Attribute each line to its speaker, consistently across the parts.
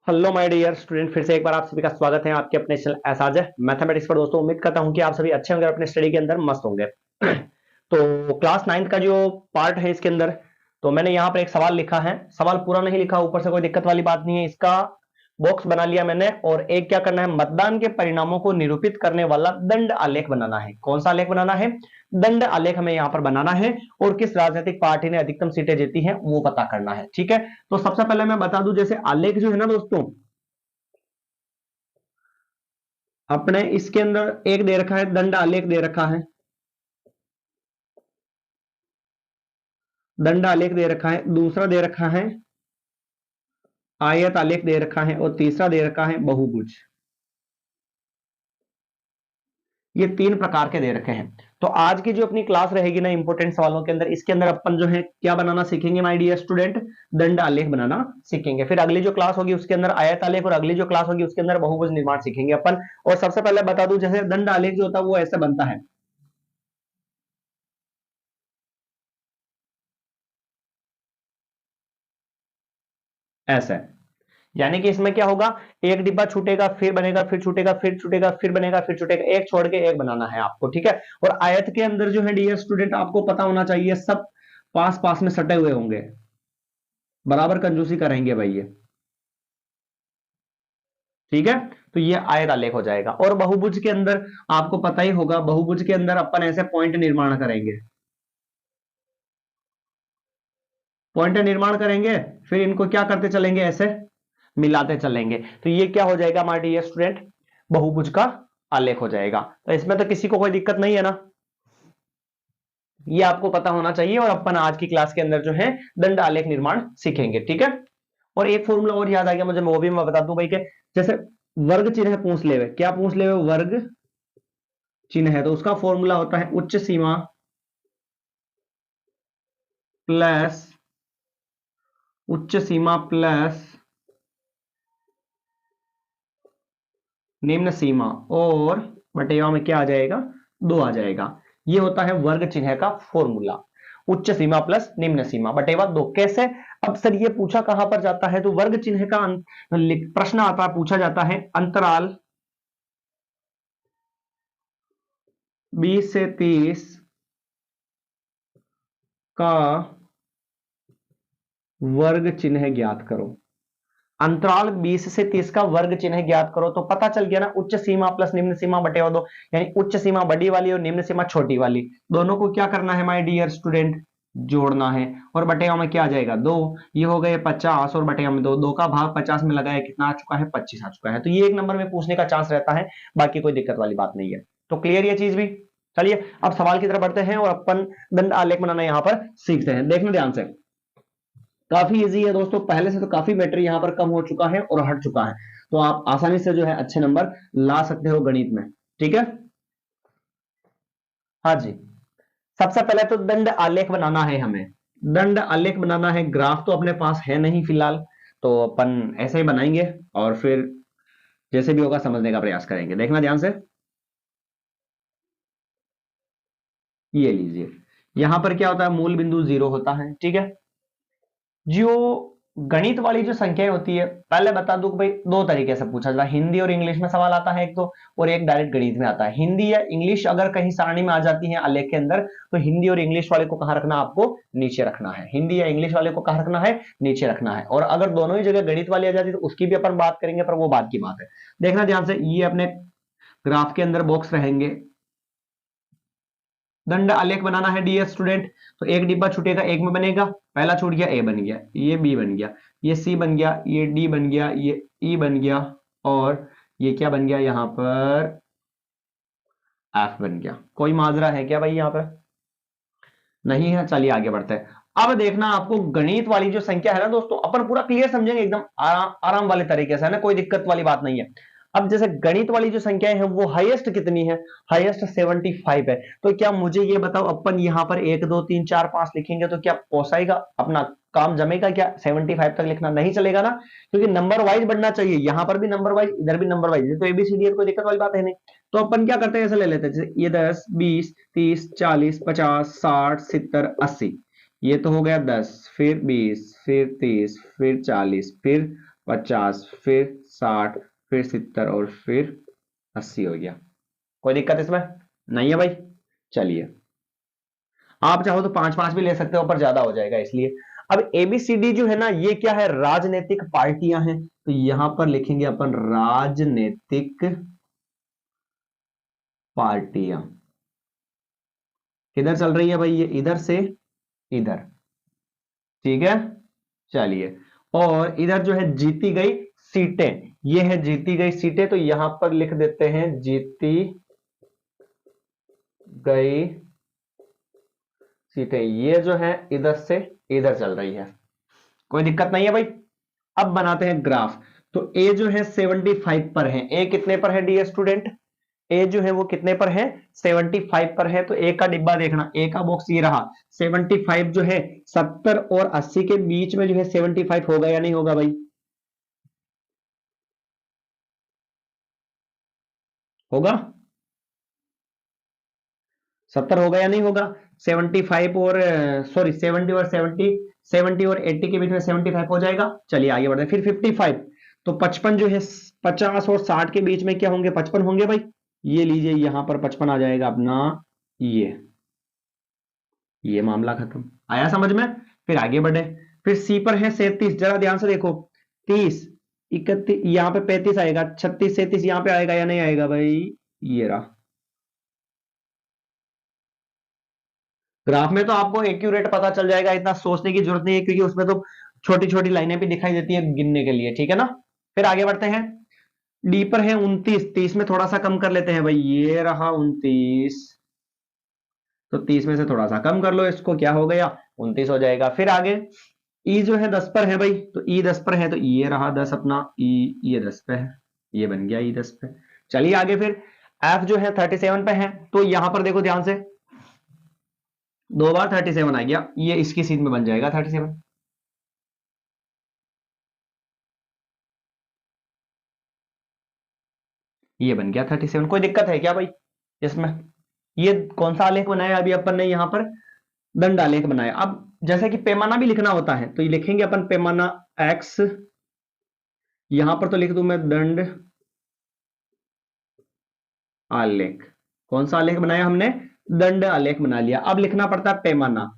Speaker 1: Hello my dear student, फिर से एक बार आप सभी का स्वागत है आपके अपने चैनल एसाज मैथमेटिक्स पर। दोस्तों उम्मीद करता हूं कि आप सभी अच्छे होंगे और अपने स्टडी के अंदर मस्त होंगे। तो क्लास 9th का जो पार्ट है इसके अंदर, तो मैंने यहाँ पर एक सवाल लिखा है। सवाल पूरा नहीं लिखा, ऊपर से कोई दिक्कत वाली बात नहीं है। इसका बॉक्स बना लिया मैंने, और एक क्या करना है, मतदान के परिणामों को निरूपित करने वाला दंड आलेख बनाना है। कौन सा आलेख बनाना है? दंड आलेख हमें यहाँ पर बनाना है। और किस राजनीतिक पार्टी ने अधिकतम सीटें जीती हैं वो पता करना है। ठीक है, तो सबसे पहले मैं बता दूं, जैसे आलेख जो है ना दोस्तों, अपने इसके अंदर एक दे रखा है, दंड आलेख दे रखा है, दंड आलेख दे रखा है। दूसरा दे रखा है आयत आलेख दे रखा है, और तीसरा दे रखा है बहुभुज। ये तीन प्रकार के दे रखे हैं। तो आज की जो अपनी क्लास रहेगी ना इंपॉर्टेंट सवालों के अंदर, इसके अंदर अपन जो है क्या बनाना सीखेंगे माय डियर स्टूडेंट? दंड आलेख बनाना सीखेंगे। फिर अगली जो क्लास होगी उसके अंदर आयत आलेख, और अगली जो क्लास होगी उसके अंदर बहुभुज निर्माण सीखेंगे अपन। और सबसे पहले बता दूं, जैसे दंड आलेख जो होता है वो ऐसे बनता है, ऐसे। यानी कि इसमें क्या होगा, एक डिब्बा छूटेगा, फिर बनेगा, फिर छूटेगा, फिर छूटेगा, फिर बनेगा, फिर छूटेगा, एक छोड़ के एक बनाना है आपको। ठीक है। और आयत के अंदर जो है डियर स्टूडेंट, आपको पता होना चाहिए, सब पास पास में सटे हुए होंगे, बराबर कंजूसी करेंगे भाई ये। ठीक है, तो ये आयत आलेख हो जाएगा। और बहुभुज के अंदर आपको पता ही होगा, बहुभुज के अंदर अपन ऐसे पॉइंट निर्माण करेंगे, पॉइंट निर्माण करेंगे, फिर इनको क्या करते चलेंगे, ऐसे मिलाते चलेंगे। तो ये क्या हो जाएगा हमारे डियर स्टूडेंट? बहुभुज का आलेख हो जाएगा। तो इसमें तो किसी को कोई दिक्कत नहीं है ना, ये आपको पता होना चाहिए। और अपन आज की क्लास के अंदर जो है दंड आलेख निर्माण सीखेंगे। ठीक है। और एक फॉर्मूला और याद आ गया मुझे, मैं वो भी मैं बता दूं भाई के, जैसे वर्ग चिन्ह पूछ ले, क्या पूछ ले, वर्ग चिन्ह है, तो उसका फॉर्मूला होता है उच्च सीमा प्लस, उच्च सीमा प्लस निम्न सीमा, और बटेवा में क्या आ जाएगा, 2 आ जाएगा। ये होता है वर्ग चिन्ह का फॉर्मूला, उच्च सीमा प्लस निम्न सीमा बटेवा 2। कैसे? अब सर ये पूछा कहां पर जाता है, तो वर्ग चिन्ह का प्रश्न आता है, पूछा जाता है अंतराल 20 से 30 का वर्ग चिन्ह ज्ञात करो। अंतराल 20 से 30 का वर्ग चिन्ह ज्ञात करो, तो पता चल गया ना, उच्च सीमा प्लस निम्न सीमा बटे 2। यानी उच्च सीमा बड़ी वाली और निम्न सीमा छोटी वाली, दोनों को क्या करना है माय डियर स्टूडेंट, जोड़ना है। और बटेवा में क्या आ जाएगा, 2। ये हो गए 50, और बटेवा में 2, 2 का भाग 50 में लगाया, कितना आ चुका है, 25 आ चुका है। तो ये एक नंबर में पूछने का चांस रहता है, बाकी कोई दिक्कत वाली बात नहीं है। तो क्लियर ये चीज भी। चलिए अब सवाल की तरफ बढ़ते हैं, और अपन दंड आलेख बनाना यहां पर सीखते हैं। देखना ध्यान से, काफी इजी है दोस्तों, पहले से तो काफी बेटर यहां पर कम हो चुका है और हट चुका है। तो आप आसानी से जो है अच्छे नंबर ला सकते हो गणित में। ठीक है, हाँ जी। सबसे पहले तो दंड आलेख बनाना है हमें, दंड आलेख बनाना है। ग्राफ तो अपने पास है नहीं फिलहाल, तो अपन ऐसे ही बनाएंगे, और फिर जैसे भी होगा समझने का प्रयास करेंगे। देखना ध्यान से, ये लीजिए, यहां पर क्या होता है, मूल बिंदु 0 होता है। ठीक है, जो गणित वाली जो संख्याएं होती है, पहले बता दूं कि भाई दो तरीके से पूछा जाता है, हिंदी और इंग्लिश में सवाल आता है एक तो, और एक डायरेक्ट गणित में आता है। हिंदी या इंग्लिश अगर कहीं सारणी में आ जाती है आलेख के अंदर, तो हिंदी और इंग्लिश वाले को कहां रखना, आपको नीचे रखना है। हिंदी या इंग्लिश वाले को कहां रखना है, नीचे रखना है। और अगर दोनों ही जगह गणित वाली आ जाती है तो उसकी भी अपन बात करेंगे, पर वो बात की बात है। देखना ध्यान से, ये अपने ग्राफ के अंदर बॉक्स रहेंगे, दंड आलेख बनाना है डियर स्टूडेंट। तो एक डिब्बा छूटेगा, एक में बनेगा, पहला छूट गया, ए बन गया, ये बी बन गया, ये सी बन गया, ये डी बन गया, ये ई बन गया, और ये क्या बन गया, यहां पर एफ बन गया। कोई माजरा है क्या भाई यहां पर? नहीं है। चलिए आगे बढ़ते हैं। अब देखना, आपको गणित वाली जो संख्या है ना दोस्तों, अपन पूरा क्लियर समझेंगे एकदम आराम वाले तरीके से, है ना, कोई दिक्कत वाली बात नहीं है। अब जैसे गणित वाली जो संख्याएं हैं वो हाईएस्ट कितनी है, हाईएस्ट 75 है। तो क्या मुझे ये बताओ, अपन यहां पर 1 2 3 4 5 लिखेंगे तो क्या पोसाएगा, अपना काम जमेगा क्या? 75 तक लिखना नहीं चलेगा ना, क्योंकि नंबर वाइज बढ़ना चाहिए, यहां पर भी नंबर वाइज, इधर भी नंबर वाइज। तो एबीसीडी कोई दिक्कत वाली बात है नहीं। तो अपन क्या करते हैं, ऐसे ले लेते हैं, जैसे ये 10 20 30 40 50 60 70 80। ये तो हो गया 10, फिर 20, फिर 30, फिर 40, फिर 50, फिर 60, फिर 70 और फिर 80 हो गया। कोई दिक्कत इसमें नहीं है भाई। चलिए, आप चाहो तो 5-5 भी ले सकते हो, पर ज्यादा हो जाएगा इसलिए। अब एबीसीडी जो है ना, ये क्या है, राजनीतिक पार्टियां हैं, तो यहां पर लिखेंगे अपन राजनीतिक पार्टियां। किधर चल रही है भाई, ये इधर से इधर, ठीक है। चलिए, और इधर जो है जीती गई सीटें, ये है जीती गई सीटें, तो यहां पर लिख देते हैं जीती गई सीटें, ये जो है इधर से इधर चल रही है। कोई दिक्कत नहीं है भाई। अब बनाते हैं ग्राफ। तो ए जो है 75 पर है, ए कितने पर है डियर स्टूडेंट, ए जो है वो कितने पर है, 75 पर है। तो ए का डिब्बा देखना, ए का बॉक्स ये रहा, 75 जो है 70 और 80 के बीच में जो है 75 होगा या नहीं होगा भाई, होगा, 70 होगा या नहीं होगा। 75 और सॉरी 70 और 70 और 80 के बीच में 75 हो जाएगा। चलिए आगे बढ़ते हैं। फिर 55, तो 55 जो है 50 और 60 के बीच में क्या होंगे, 55 होंगे भाई। ये लीजिए, यहां पर 55 आ जाएगा अपना, ये मामला खत्म, आया समझ में। फिर आगे बढ़े। फिर सी पर है 37, जरा ध्यान से देखो, 30, 31, यहां पे 35 आएगा, 36, 37 यहां पे आएगा या नहीं आएगा भाई, ये रहा। ग्राफ में तो आपको एक्यूरेट पता चल जाएगा, इतना सोचने की जरूरत नहीं है, क्योंकि उसमें तो छोटी छोटी लाइनें भी दिखाई देती है गिनने के लिए, ठीक है ना। फिर आगे बढ़ते हैं। डी पर है 29, 30 में थोड़ा सा कम कर लेते हैं भाई, ये रहा 29, तो 30 में से थोड़ा सा कम कर लो इसको, क्या हो गया, 29 हो जाएगा। फिर आगे ई जो है 10 पर है भाई, तो ई 10 पर है, तो ये रहा 10 अपना, ई ये 10 पे है, ये बन गया ई 10 पे। चलिए आगे। फिर एफ जो है 37 पे है, तो यहां पर देखो ध्यान से, 2 बार 37 आ गया, ये इसकी सीध में बन जाएगा 37, ये बन गया 37। कोई दिक्कत है क्या भाई इसमें। ये कौन सा आलेख बनाया अभी अपन ने, यहां पर दंड आलेख बनाया। अब जैसे कि पैमाना भी लिखना होता है, तो ये लिखेंगे अपन पैमाना x, यहां पर तो लिख दूं मैं दंड आलेख। कौन सा आलेख बनाया हमने, दंड आलेख बना लिया। अब लिखना पड़ता है पैमाना,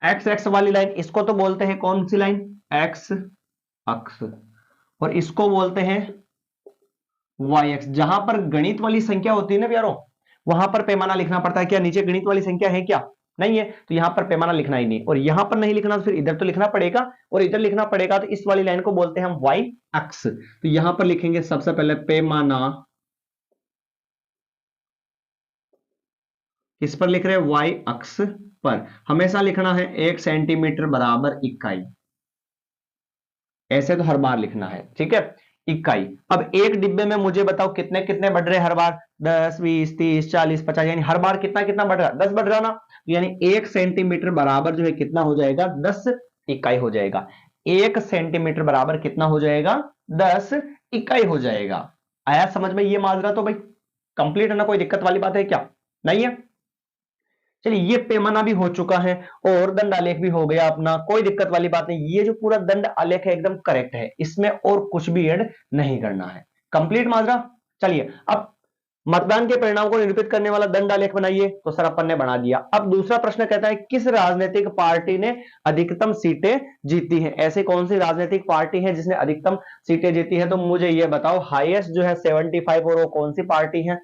Speaker 1: एक्स एक्स वाली लाइन, इसको तो बोलते हैं कौन सी लाइन, एक्स अक्ष, और इसको बोलते हैं वाई एक्स। जहां पर गणित वाली संख्या होती है ना प्यारो, वहां पर पैमाना लिखना पड़ता है। क्या नीचे गणित वाली संख्या है क्या, नहीं है, तो यहां पर पैमाना लिखना ही नहीं। और यहां पर नहीं लिखना तो फिर इधर तो लिखना पड़ेगा, और इधर लिखना पड़ेगा, तो इस वाली लाइन को बोलते हैं हम वाई अक्ष। तो यहां पर लिखेंगे सबसे पहले पैमाना, किस पर लिख रहे हैं, वाई अक्ष पर। हमेशा लिखना है 1 सेंटीमीटर बराबर इकाई, ऐसे तो हर बार लिखना है, ठीक है, इकाई। अब एक डिब्बे में मुझे बताओ कितने कितने बढ़ रहे हर बार, 10, 20, 30, 40, 50, यानी हर बार कितना कितना बढ़ रहा है, 10 बढ़ रहा ना। यानी 1 सेंटीमीटर बराबर जो है कितना हो जाएगा, 10 इकाई हो जाएगा। 1 सेंटीमीटर बराबर कितना हो जाएगा, 10 इकाई हो जाएगा। आया समझ में ये माजरा, तो भाई कंप्लीट है ना, कोई दिक्कत वाली बात है क्या, नहीं है। चलिए, ये पैमाना भी हो चुका है, और दंड आलेख भी हो गया अपना, कोई दिक्कत वाली बात नहीं। ये जो पूरा दंड आलेख है एकदम करेक्ट है, इसमें और कुछ भी ऐड नहीं करना है, कंप्लीट माजरा। चलिए, अब मतदान के परिणाम को निरूपित करने वाला दंड आलेख बनाइए, तो सर अपन ने बना दिया। अब दूसरा प्रश्न कहता है, किस राजनीतिक पार्टी ने अधिकतम सीटें जीती हैं। ऐसे कौन सी राजनीतिक पार्टी है जिसने अधिकतम सीटें जीती है, तो मुझे ये बताओ, हाईएस्ट जो है 75, और वो कौन सी पार्टी है,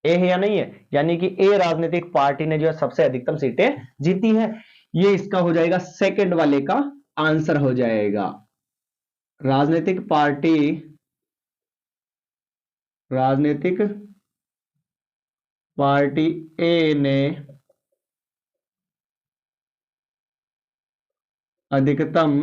Speaker 1: ए है या नहीं है, यानी कि ए राजनीतिक पार्टी ने जो है सबसे अधिकतम सीटें जीती है। ये इसका हो जाएगा सेकंड वाले का आंसर हो जाएगा। राजनीतिक पार्टी, राजनीतिक पार्टी ए ने अधिकतम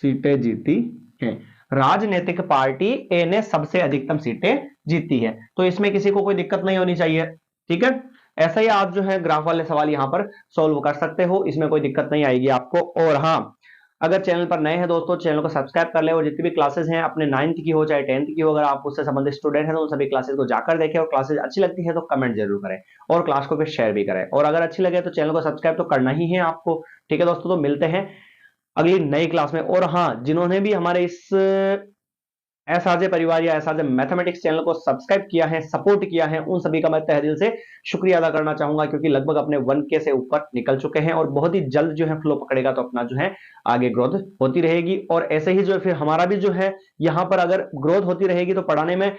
Speaker 1: सीटें जीती हैं। राजनीतिक पार्टी ए ने सबसे अधिकतम सीटें जीती है, तो इसमें किसी को कोई दिक्कत नहीं होनी चाहिए, ठीक है। ऐसा ही आप जो है ग्राफ वाले सवाल यहां पर सॉल्व कर सकते हो, इसमें कोई दिक्कत नहीं आएगी आपको। और हाँ, अगर चैनल पर नए हैं दोस्तों, चैनल को सब्सक्राइब कर ले और जितनी भी क्लासेस हैं अपने 9th की हो चाहे 10th की हो, अगर आप उससे संबंधित स्टूडेंट हैं तो उन सभी क्लासेस को जाकर देखें, और क्लासेस अच्छी लगती है तो कमेंट जरूर करें और क्लास को फिर शेयर भी करें, और अगर अच्छी लगे तो चैनल को सब्सक्राइब तो करना ही है आपको। ठीक है दोस्तों, तो मिलते हैं अगली नई क्लास में। और हाँ, जिन्होंने भी हमारे इस एसआरजे परिवार या एसआरजे मैथमेटिक्स चैनल को सब्सक्राइब किया है, सपोर्ट किया है, उन सभी का मैं तहे दिल से शुक्रिया अदा करना चाहूंगा, क्योंकि लगभग अपने 1K से ऊपर निकल चुके हैं और बहुत ही जल्द जो है फ्लो पकड़ेगा तो अपना जो है आगे ग्रोथ होती रहेगी। और ऐसे ही जो है फिर हमारा भी जो है यहां पर अगर ग्रोथ होती रहेगी तो पढ़ाने में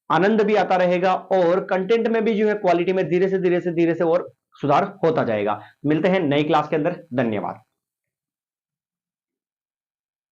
Speaker 1: आनंद भी आता रहेगा और कंटेंट में भी जो है क्वालिटी में धीरे से और सुधार होता जाएगा। मिलते हैं नई क्लास के अंदर। धन्यवाद।